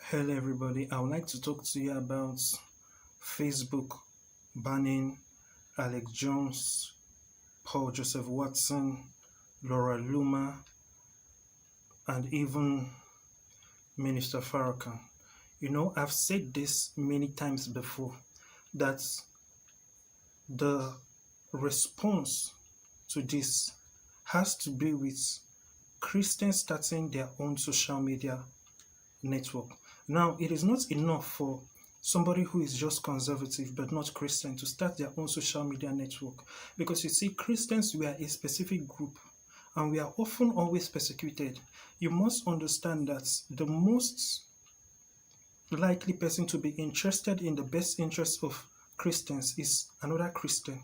Hello, everybody. I would like to talk to you about Facebook banning Alex Jones, Paul Joseph Watson, Laura Loomer, and even Minister Farrakhan. I've said this many times before that the response to this has to be with Christians starting their own social media network. Now, it is not enough for somebody who is just conservative but not Christian to start their own social media network, because you see, Christians were a specific group and we are often always persecuted. You must understand that the most likely person to be interested in the best interests of Christians is another Christian,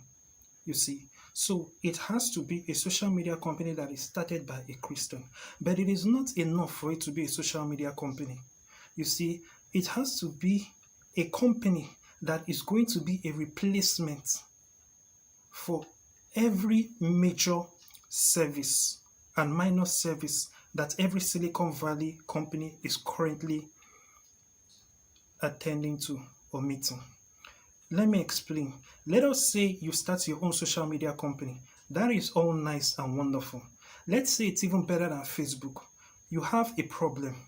you see. So it has to be a social media company that is started by a Christian. But it is not enough for it to be a social media company. You see, it has to be a company that is going to be a replacement for every major service and minor service that every Silicon Valley company is currently attending to or meeting. Let me explain. Let us say you start your own social media company. That is all nice and wonderful. Let's say it's even better than Facebook. You have a problem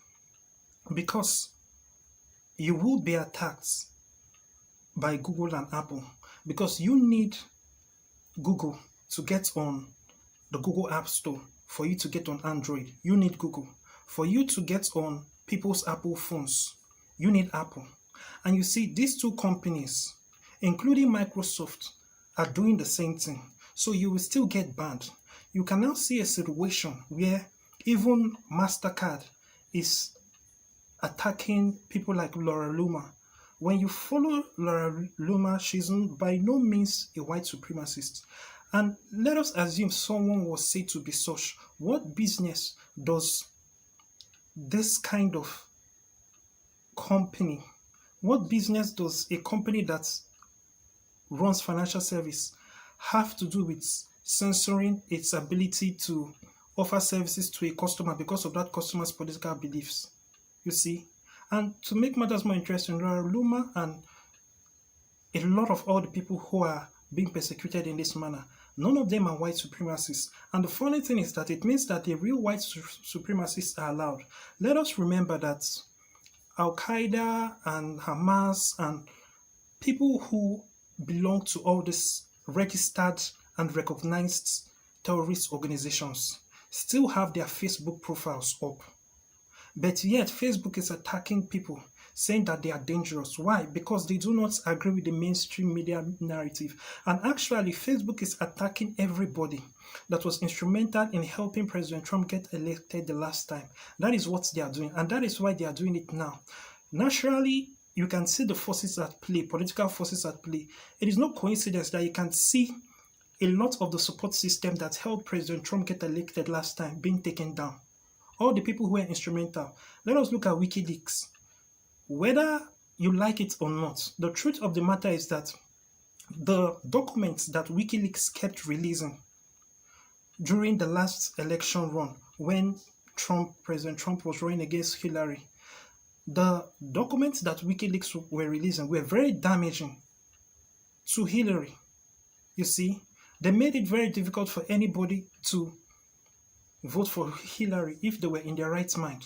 because you will be attacked by Google and Apple, because you need Google to get on the Google App Store. For you to get on Android, you need Google. For you to get on people's Apple phones, you need Apple. And you see, these two companies, including Microsoft, are doing the same thing. So you will still get banned. You can now see a situation where even MasterCard is attacking people like Laura Loomer. When you follow Laura Loomer, she's by no means a white supremacist. And let us assume someone was said to be such. What business does this kind of company, what business does a company that runs financial service have to do with censoring its ability to offer services to a customer because of that customer's political beliefs? You see? And to make matters more interesting, Laura Loomer and a lot of all the people who are being persecuted in this manner, none of them are white supremacists. And the funny thing is that it means that the real white supremacists are allowed. Let us remember that Al-Qaeda and Hamas and people who belong to all these registered and recognized terrorist organizations still have their Facebook profiles up. But yet, Facebook is attacking people, saying that they are dangerous. Why? Because they do not agree with the mainstream media narrative. And actually, Facebook is attacking everybody that was instrumental in helping President Trump get elected the last time. That is what they are doing, and that is why they are doing it now. Naturally, you can see the forces at play, political forces at play. It is no coincidence that you can see a lot of the support system that helped President Trump get elected last time being taken down. All the people who were instrumental. Let us look at WikiLeaks. Whether you like it or not, the truth of the matter is that the documents that WikiLeaks kept releasing during the last election run, when President Trump was running against Hillary, the documents that WikiLeaks were releasing were very damaging to Hillary. You see, they made it very difficult for anybody to vote for Hillary if they were in their right mind.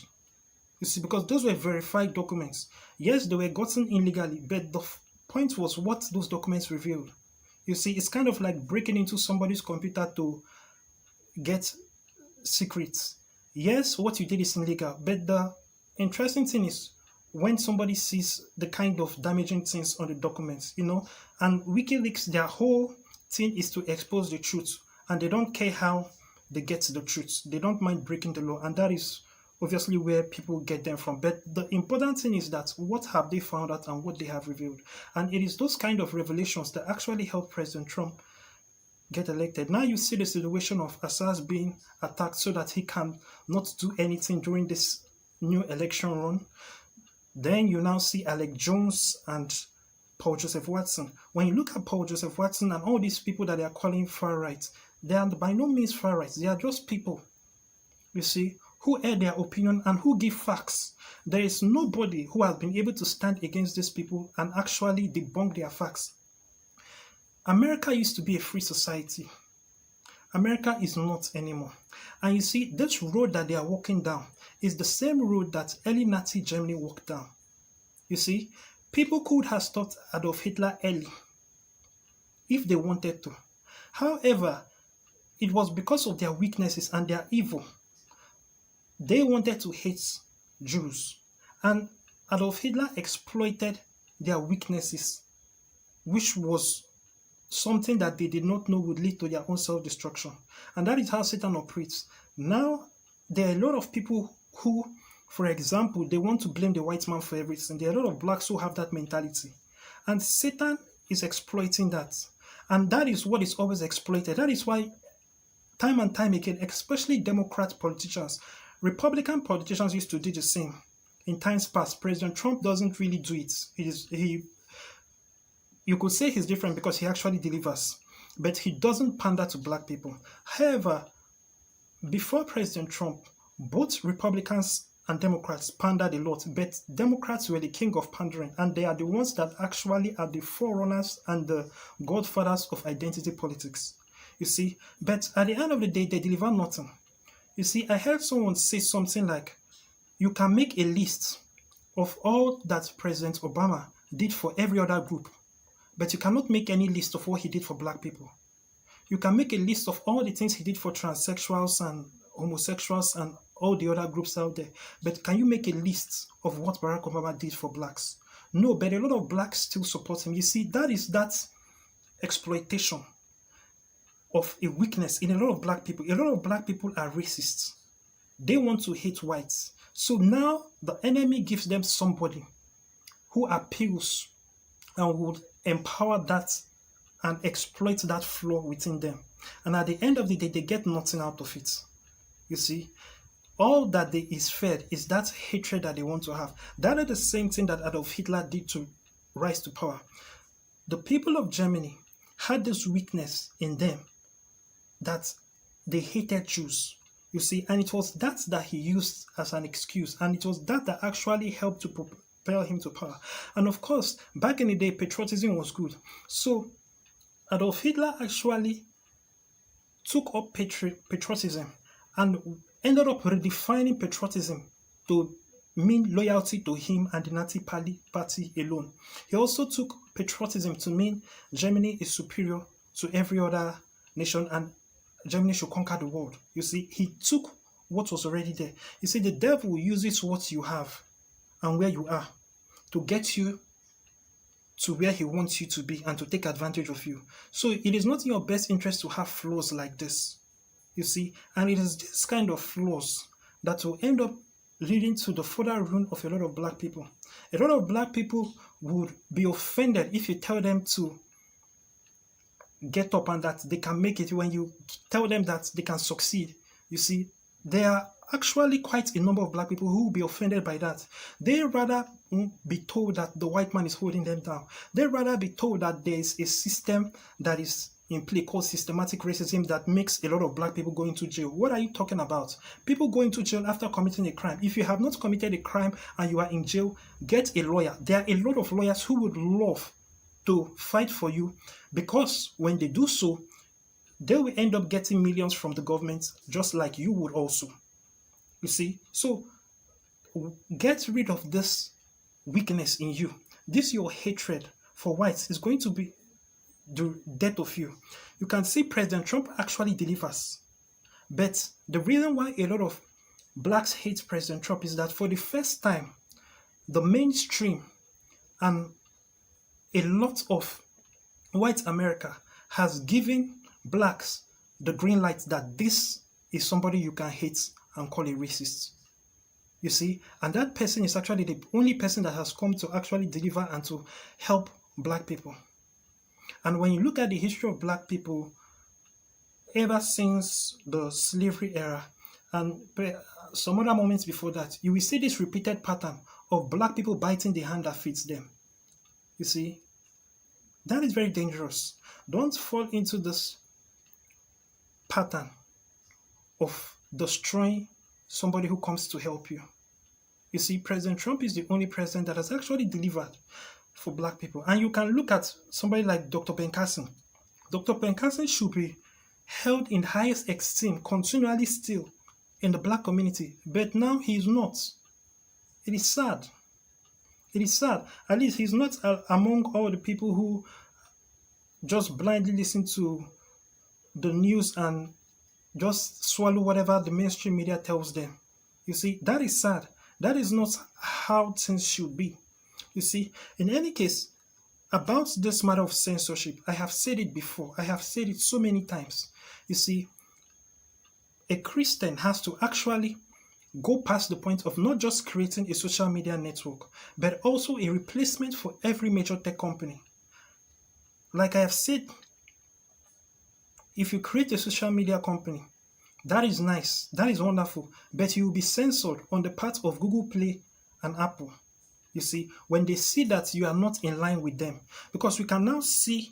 You see, because those were verified documents. Yes, they were gotten illegally, but the point was what those documents revealed. You see, it's kind of like breaking into somebody's computer to get secrets. Yes, what you did is illegal, but the interesting thing is when somebody sees the kind of damaging things on the documents, and WikiLeaks, their whole thing is to expose the truth, and they don't care how they get to the truth. They don't mind breaking the law, and that is obviously where people get them from. But the important thing is that what have they found out and what they have revealed. And it is those kind of revelations that actually help President Trump get elected. Now you see the situation of Assad being attacked so that he can not do anything during this new election run. Then you now see Alex Jones and Paul Joseph Watson. When you look at Paul Joseph Watson and all these people that they are calling far right, they are by no means far right. They are just people, you see, who air their opinion, and who give facts. There is nobody who has been able to stand against these people and actually debunk their facts. America used to be a free society. America is not anymore. And you see, this road that they are walking down is the same road that early Nazi Germany walked down. You see, people could have stopped Adolf Hitler early if they wanted to. However, it was because of their weaknesses and their evil. They wanted to hate Jews. And Adolf Hitler exploited their weaknesses, which was something that they did not know would lead to their own self-destruction. And that is how Satan operates. Now, there are a lot of people who, for example, they want to blame the white man for everything. There are a lot of blacks who have that mentality. And Satan is exploiting that. And that is what is always exploited. That is why, time and time again, especially Democrat politicians, Republican politicians used to do the same. In times past, President Trump doesn't really do it. You could say he's different because he actually delivers, but he doesn't pander to black people. However, before President Trump, both Republicans and Democrats pandered a lot, but Democrats were the king of pandering, and they are the ones that actually are the forerunners and the godfathers of identity politics. You see, but at the end of the day, they deliver nothing. You see, I heard someone say something like, you can make a list of all that President Obama did for every other group, but you cannot make any list of what he did for black people. You can make a list of all the things he did for transsexuals and homosexuals and all the other groups out there, but can you make a list of what Barack Obama did for blacks? No, but a lot of blacks still support him. You see, that is that exploitation of a weakness in a lot of black people. A lot of black people are racists. They want to hate whites. So now the enemy gives them somebody who appeals and would empower that and exploit that flaw within them. And at the end of the day, they get nothing out of it. You see, all that they is fed is that hatred that they want to have. That is the same thing that Adolf Hitler did to rise to power. The people of Germany had this weakness in them that they hated Jews. You see, and it was that he used as an excuse, and it was that actually helped to propel him to power. And of course, back in the day, patriotism was good. So Adolf Hitler actually took up patriotism and ended up redefining patriotism to mean loyalty to him and the Nazi party alone. He also took patriotism to mean Germany is superior to every other nation and Germany should conquer the world. You see, he took what was already there. You see, the devil uses what you have and where you are to get you to where he wants you to be and to take advantage of you. So it is not in your best interest to have flaws like this. You see, and it is this kind of flaws that will end up leading to the further ruin of a lot of black people. A lot of black people would be offended if you tell them to get up and that they can make it. When you tell them that they can succeed, you see, there are actually quite a number of black people who will be offended by that. They rather be told that the white man is holding them down. They rather be told that there is a system that is in play called systematic racism that makes a lot of black people go into jail. What are you talking about? People go into jail after committing a crime. If you have not committed a crime and you are in jail, get a lawyer. There are a lot of lawyers who would love to fight for you, because when they do so, they will end up getting millions from the government, just like you would also. You see? So get rid of this weakness in you. This your hatred for whites is going to be the death of you. You can see President Trump actually delivers. But the reason why a lot of blacks hate President Trump is that for the first time, the mainstream and a lot of white America has given blacks the green light that this is somebody you can hate and call a racist. You see, and that person is actually the only person that has come to actually deliver and to help black people. And when you look at the history of black people, ever since the slavery era and some other moments before that, you will see this repeated pattern of black people biting the hand that feeds them. You see, that is very dangerous. Don't fall into this pattern of destroying somebody who comes to help you. You see, President Trump is the only president that has actually delivered for black people. And you can look at somebody like Dr. Ben Carson. Dr. Ben Carson should be held in highest esteem continually still in the black community, but now he is not. It is sad. It is sad. At least he's not among all the people who just blindly listen to the news and just swallow whatever the mainstream media tells them. You see, that is sad. That is not how things should be. You see, in any case, about this matter of censorship, I have said it before. I have said it so many times. You see, a Christian has to actually go past the point of not just creating a social media network, but also a replacement for every major tech company. Like I have said, if you create a social media company, that is nice, that is wonderful, but you will be censored on the part of Google Play and Apple. You see, when they see that you are not in line with them, because we can now see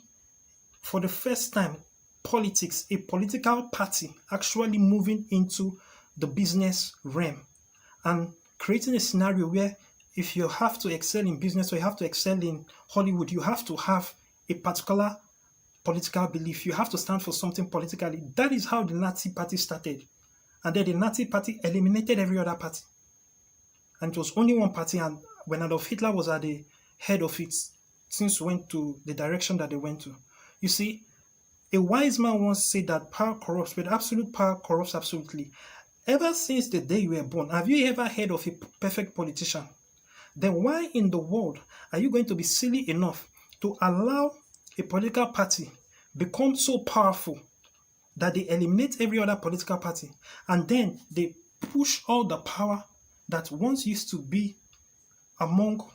for the first time politics, a political party actually moving into the business realm and creating a scenario where if you have to excel in business or you have to excel in Hollywood, you have to have a particular political belief. You have to stand for something politically. That is how the Nazi party started. And then the Nazi party eliminated every other party. And it was only one party, and when Adolf Hitler was at the head of it, things went to the direction that they went to. You see, a wise man once said that power corrupts, but absolute power corrupts absolutely. Ever since the day you were born, have you ever heard of a perfect politician? Then why in the world are you going to be silly enough to allow a political party become so powerful that they eliminate every other political party, and then they push all the power that once used to be among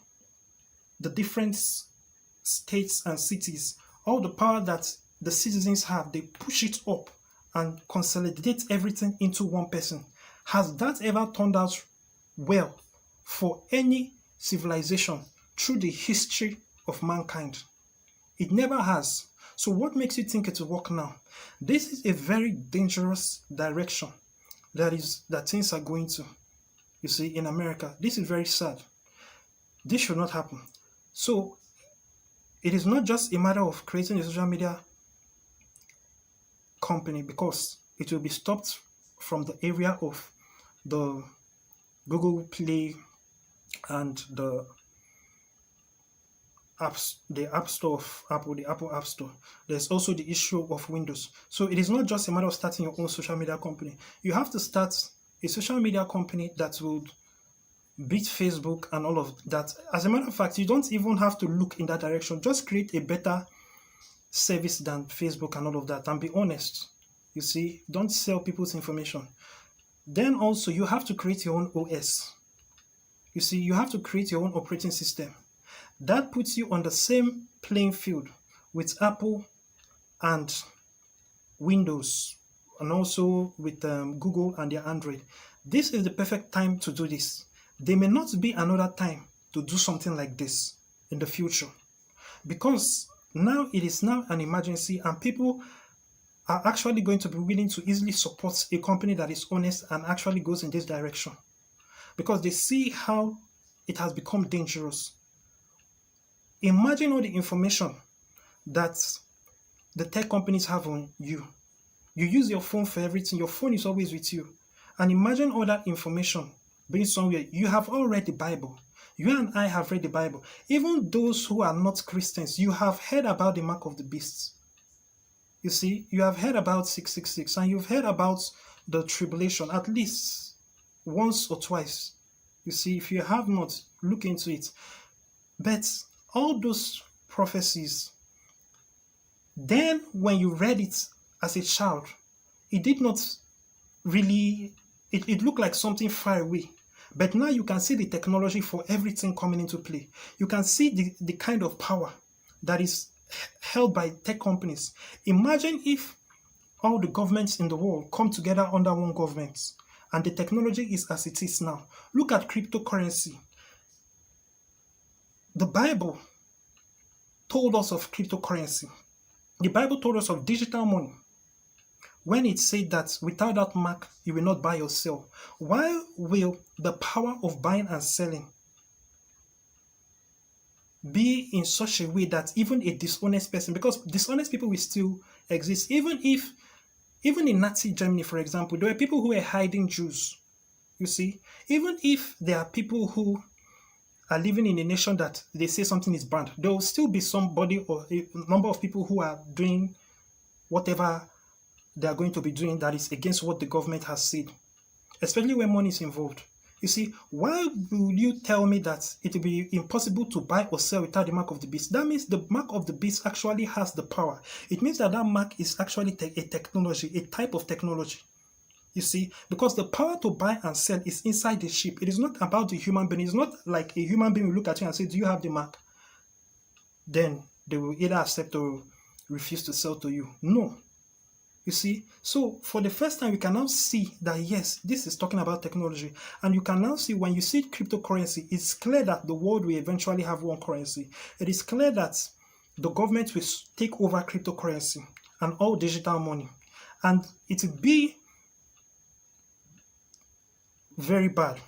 the different states and cities, all the power that the citizens have, they push it up and consolidate everything into one person? Has that ever turned out well for any civilization through the history of mankind? It never has. So what makes you think it will work now? This is a very dangerous direction that things are going to. You see, in America, this is very sad. This should not happen. So it is not just a matter of creating a social media company, because it will be stopped from the area of the Google Play and the App Store of Apple, the Apple App Store. There's also the issue of Windows. So it is not just a matter of starting your own social media company. You have to start a social media company that would beat Facebook and all of that. As a matter of fact, you don't even have to look in that direction. Just create a better service than Facebook and all of that, and be honest. You see, don't sell people's information. Then also, you have to create your own OS. You see, you have to create your own operating system. That puts you on the same playing field with Apple and Windows, and also with Google and their Android. This is the perfect time to do this. There may not be another time to do something like this in the future, because now it is now an emergency, and people are actually going to be willing to easily support a company that is honest and actually goes in this direction, because they see how it has become dangerous. Imagine all the information that the tech companies have on you. You use your phone for everything. Your phone is always with you. And imagine all that information being somewhere. You have all read the Bible. You and I have read the Bible. Even those who are not Christians, you have heard about the mark of the beast. You see, you have heard about 666, and you've heard about the tribulation at least once or twice. You see, if you have not, look into it. But all those prophecies, then when you read it as a child, it did not really, it looked like something far away. But now you can see the technology for everything coming into play. You can see the kind of power that is held by tech companies. Imagine if all the governments in the world come together under one government, and the technology is as it is now. Look at cryptocurrency. The Bible told us of cryptocurrency. The Bible told us of digital money. when it said that without that mark, you will not buy or sell? Why will the power of buying and selling be in such a way that even a dishonest person, because dishonest people will still exist, even in Nazi Germany, for example, there were people who were hiding Jews. You see, even if there are people who are living in a nation that they say something is banned, there will still be somebody or a number of people who are doing whatever they are going to be doing that is against what the government has said, especially when money is involved. You see, why will you tell me that it will be impossible to buy or sell without the mark of the beast? That means the mark of the beast actually has the power. It means that that mark is actually a technology, a type of technology. You see, because the power to buy and sell is inside the chip. It is not about the human being. It's not like a human being will look at you and say, "Do you have the mark?" Then they will either accept or refuse to sell to you. No. You see, so for the first time, we can now see that yes, this is talking about technology. And you can now see when you see cryptocurrency, it's clear that the world will eventually have one currency. It is clear that the government will take over cryptocurrency and all digital money. And it will be very bad.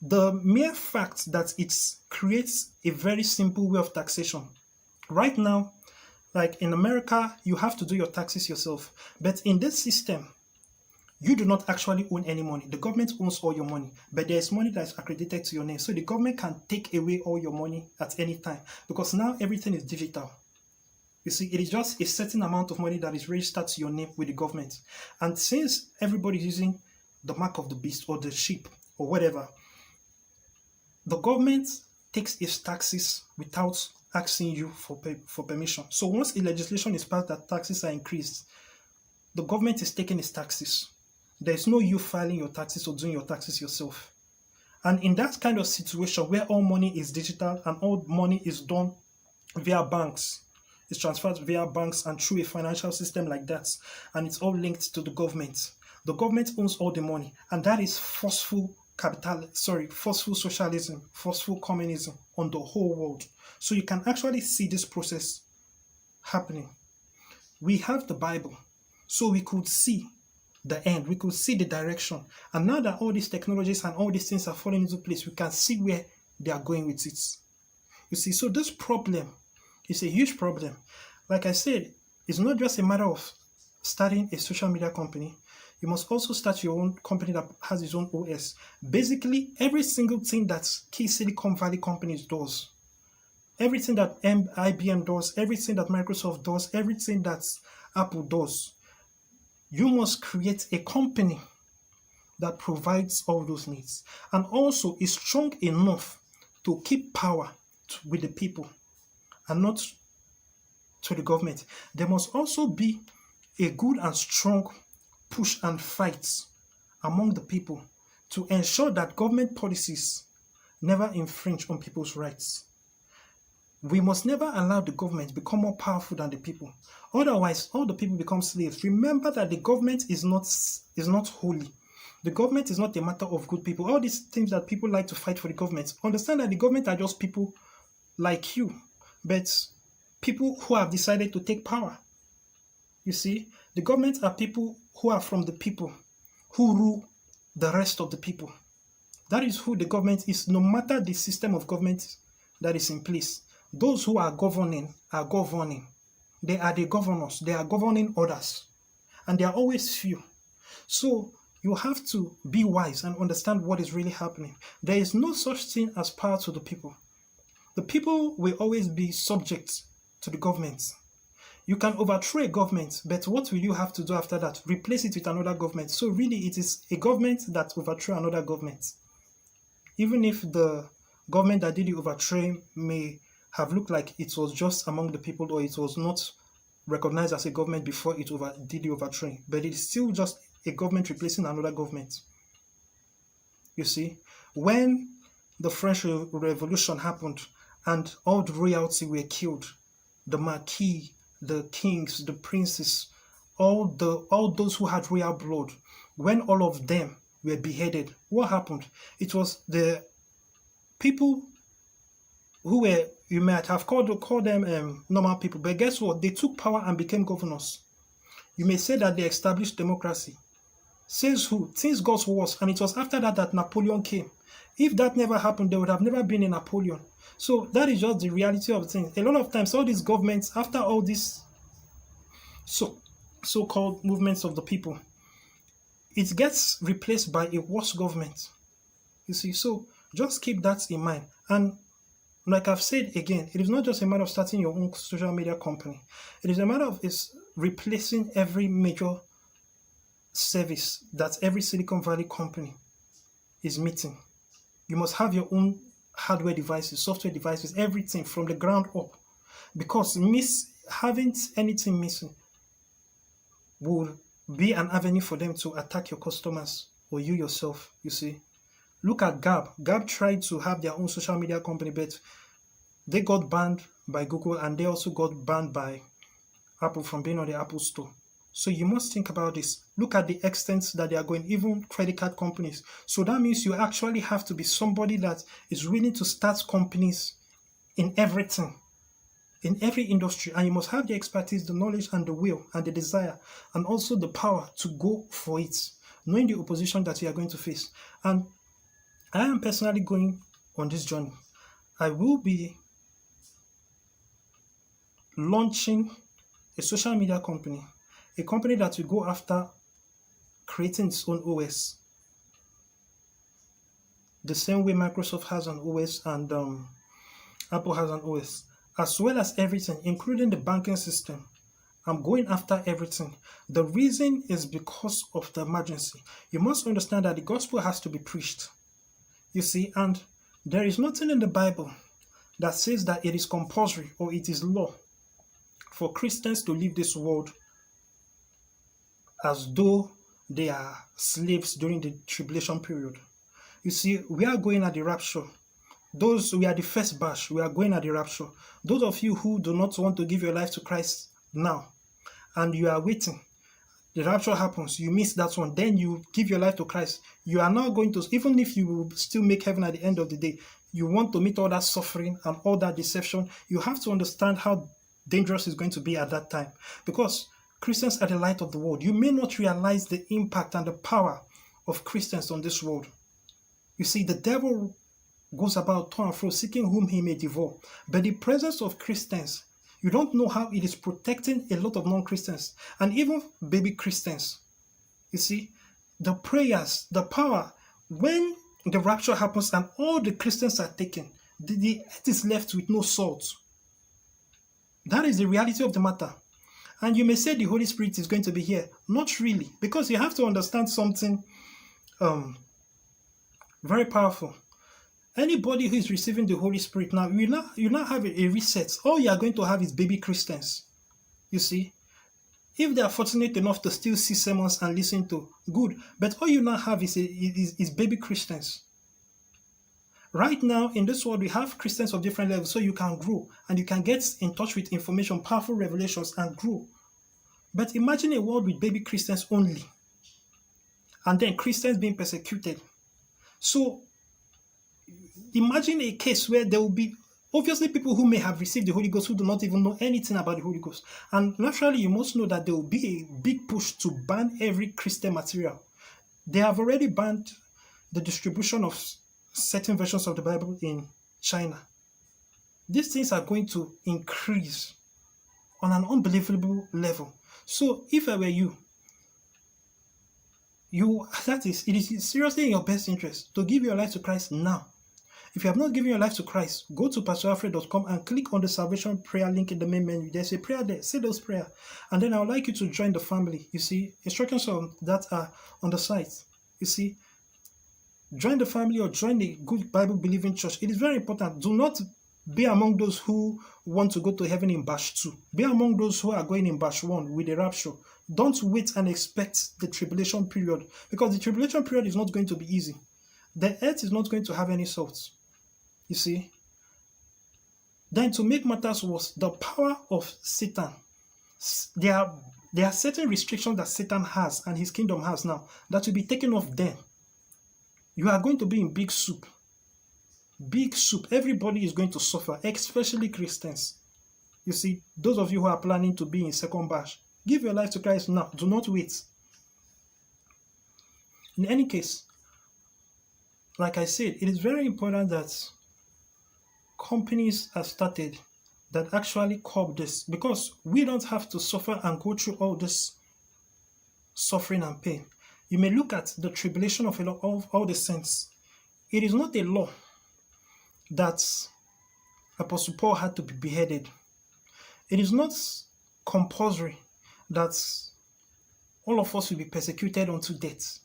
The mere fact that it creates a very simple way of taxation. Right now, like in America, you have to do your taxes yourself. But in this system, you do not actually own any money. The government owns all your money, but there is money that is accredited to your name. So the government can take away all your money at any time because now everything is digital. You see, it is just a certain amount of money that is registered to your name with the government. And since everybody is using the mark of the beast or the sheep or whatever, the government takes its taxes without asking you for permission. So once a legislation is passed that taxes are increased, the government is taking its taxes. There is no you filing your taxes or doing your taxes yourself. And in that kind of situation where all money is digital and all money is done via banks, it's transferred via banks and through a financial system like that, and it's all linked to the government. The government owns all the money, and that is forceful forceful socialism, forceful communism on the whole world. So you can actually see this process happening. We have the Bible, so we could see the end, we could see the direction. And now that all these technologies and all these things are falling into place, we can see where they are going with it. You see, so this problem is a huge problem. Like I said, it's not just a matter of starting a social media company. You must also start your own company that has its own OS. Basically, every single thing that key Silicon Valley companies does, everything that IBM does, everything that Microsoft does, everything that Apple does, you must create a company that provides all those needs and also is strong enough to keep power with the people and not to the government. There must also be a good and strong push and fight among the people to ensure that government policies never infringe on people's rights. We must never allow the government become more powerful than the people. Otherwise, all the people become slaves. Remember that the government is not holy. The government is not a matter of good people. All these things that people like to fight for the government, understand that the government are just people like you, but people who have decided to take power. You see, the government are people who are from the people, who rule the rest of the people. That is who the government is, no matter the system of government that is in place. Those who are governing are governing. They are the governors. They are governing others. And they are always few. So you have to be wise and understand what is really happening. There is no such thing as power to the people. The people will always be subject to the government. You can overthrow a government, but what will you have to do after that? Replace it with another government. So really, it is a government that overthrew another government. Even if the government that did the overthrowing may have looked like it was just among the people or it was not recognized as a government before it did the overthrowing, but it's still just a government replacing another government. You see, when the French Revolution happened and all the royalty were killed, the marquis, the kings, the princes, all those who had royal blood, when all of them were beheaded, what happened? It was the people who were, you might have called them normal people, but guess what? They took power and became governors. You may say that they established democracy. Says who? Things got worse, and it was after that that Napoleon came. If that never happened, there would have never been a Napoleon. So that is just the reality of things. A lot of times, all these governments, after all these so so-called movements of the people, it gets replaced by a worse government. You see, so just keep that in mind. And like I've said again, it is not just a matter of starting your own social media company. It is a matter of is replacing every major service that every Silicon Valley company is meeting. You must have your own hardware devices, software devices, everything from the ground up. Because having anything missing will be an avenue for them to attack your customers or you yourself, you see. Look at Gab. Gab tried to have their own social media company, but they got banned by Google and they also got banned by Apple from being on the Apple Store. So you must think about this. Look at the extent that they are going, even credit card companies. So that means you actually have to be somebody that is willing to start companies in everything, in every industry. And you must have the expertise, the knowledge, and the will, and the desire, and also the power to go for it, knowing the opposition that you are going to face. And I am personally going on this journey. I will be launching a social media company, a company that will go after creating its own OS, the same way Microsoft has an OS and Apple has an OS, as well as everything, including the banking system. I'm going after everything. The reason is because of the emergency. You must understand that the gospel has to be preached. You see, and there is nothing in the Bible that says that it is compulsory or it is law for Christians to leave this world as though they are slaves during the tribulation period. You see, we are going at the rapture. We are the first batch, we are going at the rapture. Those of you who do not want to give your life to Christ now, and you are waiting, the rapture happens, you miss that one, then you give your life to Christ. You are now going to, even if you will still make heaven at the end of the day, you want to meet all that suffering and all that deception. You have to understand how dangerous it's going to be at that time. Because Christians are the light of the world. You may not realize the impact and the power of Christians on this world. You see, the devil goes about to and fro seeking whom he may devour. But the presence of Christians, you don't know how it is protecting a lot of non-Christians and even baby Christians. You see, the prayers, the power, when the rapture happens and all the Christians are taken, the earth is left with no salt. That is the reality of the matter. And you may say the Holy Spirit is going to be here. Not really, because you have to understand something very powerful. Anybody who is receiving the Holy Spirit now, you now have a reset. All you are going to have is baby Christians. You see, if they are fortunate enough to still see sermons and listen to, good. But all you now have is baby Christians. Right now in this world, we have Christians of different levels, so you can grow and you can get in touch with information, powerful revelations, and grow. But imagine a world with baby Christians only, and then Christians being persecuted. So imagine a case where there will be obviously people who may have received the Holy Ghost who do not even know anything about the Holy Ghost. And naturally, you must know that there will be a big push to ban every Christian material. They have already banned the distribution of certain versions of the Bible in China. These things are going to increase on an unbelievable level. So if I were you, it is seriously in your best interest to give your life to Christ now. If you have not given your life to Christ, go to pastoralfred.com and click on the salvation prayer link in the main menu. There's a prayer there. Say those prayers. And then I would like you to join the family. You see, instructions on that are on the site. You see, join the family or join a good Bible-believing church. It is very important. Do not be among those who want to go to heaven in batch 2. Be among those who are going in batch 1 with the rapture. Don't wait and expect the tribulation period, because the tribulation period is not going to be easy. The earth is not going to have any salt. You see? Then to make matters worse, the power of Satan. There are certain restrictions that Satan has and his kingdom has now that will be taken off them. You are going to be in big soup. Big soup. Everybody is going to suffer, especially Christians. You see, those of you who are planning to be in second batch, Give your life to Christ now. Do not wait. In any case, like I said, it is very important that companies are started that actually curb this, because we don't have to suffer and go through all this suffering and pain. You may look at the tribulation of all the saints. It is not a law that Apostle Paul had to be beheaded. It is not compulsory that all of us will be persecuted unto death.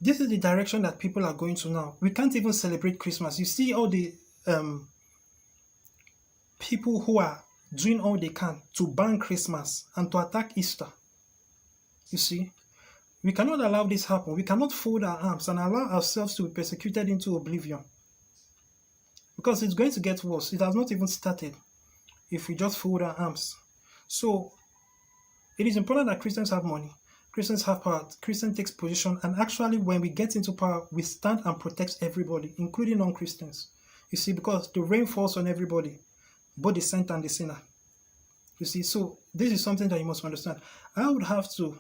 This is the direction that people are going to now. We can't even celebrate Christmas. You see all the people who are doing all they can to ban Christmas and to attack Easter. You see, we cannot allow this happen. We cannot fold our arms and allow ourselves to be persecuted into oblivion, because it's going to get worse. It has not even started if we just fold our arms. So it is important that Christians have money. Christians have power. Christians takes position, and actually when we get into power, we stand and protect everybody, including non-Christians. You see, because the rain falls on everybody, both the saint and the sinner. You see, so this is something that you must understand. I would have to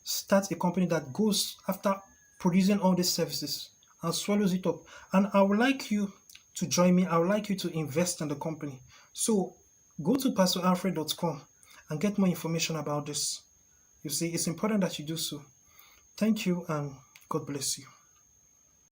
start a company that goes after producing all these services and swallows it up. And I would like you to join me. I would like you to invest in the company. So go to pastoralfred.com and get more information about this. You see, it's important that you do so. Thank you, and God bless you.